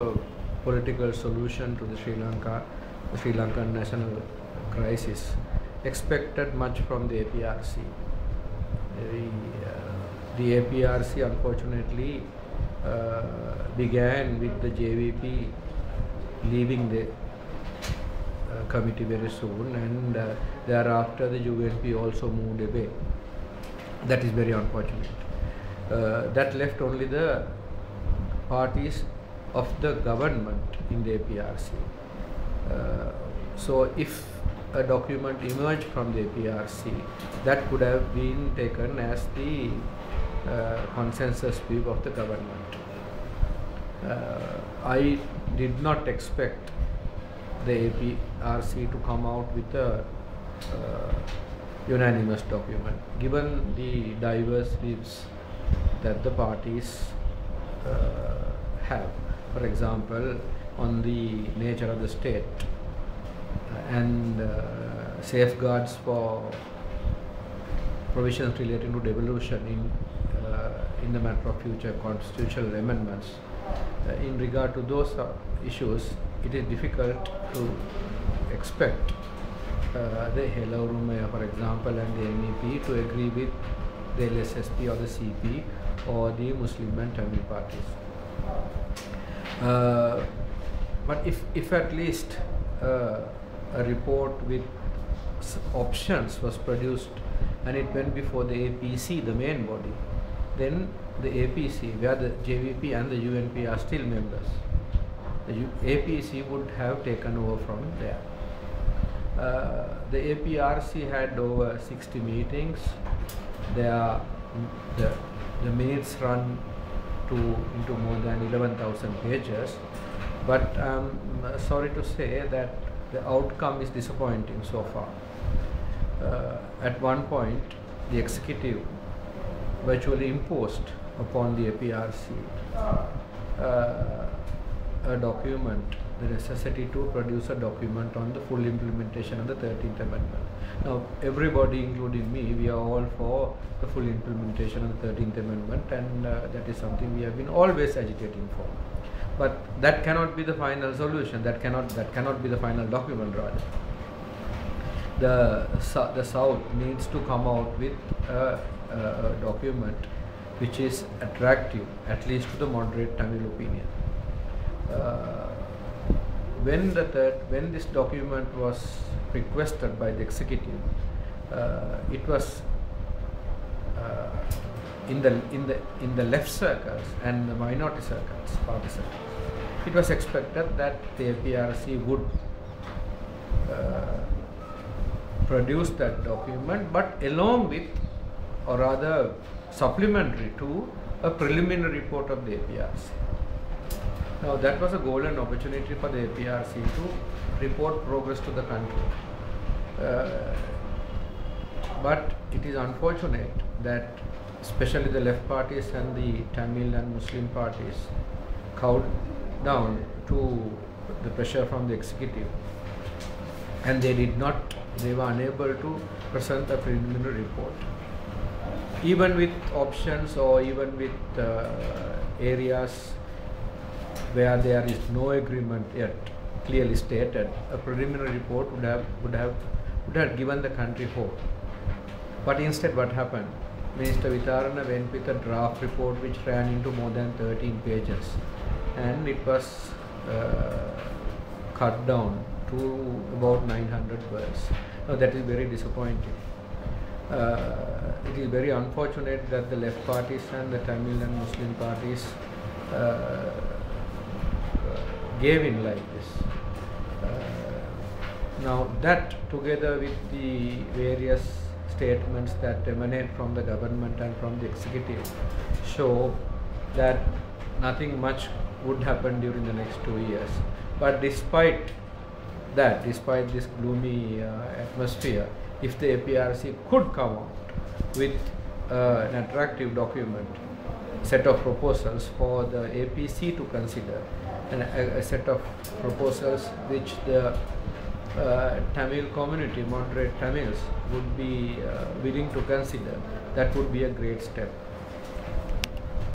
a political solution to the Sri Lankan national crisis, expected much from the APRC. The APRC unfortunately began with the JVP leaving the committee very soon, and thereafter the UNP also moved away. That is very unfortunate. That left only the parties of the government in the APRC. So if a document emerged from the APRC, that could have been taken as the consensus view of the government. I did not expect the APRC to come out with a unanimous document, given the diverse views that the parties have. For example, on the nature of the state and safeguards for provisions relating to devolution in the matter of future constitutional amendments. In regard to those issues, it is difficult to expect the Helaurumeya, for example, and the MEP to agree with the LSSP or the CP or the Muslim and Tamil parties. But if at least a report with options was produced and it went before the APC, the main body, then the APC, where the JVP and the UNP are still members, the APC would have taken over from there. The APRC had over 60 meetings. The minutes run into more than 11,000 pages, but I'm sorry to say that the outcome is disappointing so far. At one point, the executive virtually imposed upon the APRC a document, the necessity to produce a document on the full implementation of the 13th Amendment. Now, everybody, including me, we are all for the full implementation of the 13th Amendment, and that is something we have been always agitating for. But that cannot be the final solution. That cannot be the final document, rather. The South needs to come out with a document which is attractive, at least to the moderate Tamil opinion. When this document was requested by the executive, it was in the left circles and the minority circles, party circles. It was expected that the APRC would produce that document, but along with, or rather supplementary to, a preliminary report of the APRC. Now, that was a golden opportunity for the APRC to report progress to the country. But it is unfortunate that especially the left parties and the Tamil and Muslim parties cowed down to the pressure from the executive, and they were unable to present a preliminary report. Even with options, or even with areas where there is no agreement yet clearly stated, a preliminary report would have given the country hope. But instead, what happened? Minister Vitarana went with a draft report which ran into more than 13 pages, and it was cut down to about 900 words. Now, that is very disappointing. It is very unfortunate that the left parties and the Tamil and Muslim parties gave in like this. Now, that together with the various statements that emanate from the government and from the executive show that nothing much would happen during the next 2 years. But despite that, despite this gloomy atmosphere, if the APRC could come out with an attractive document, set of proposals for the APC to consider, and a set of proposals which the Tamil community, moderate Tamils, would be willing to consider, that would be a great step.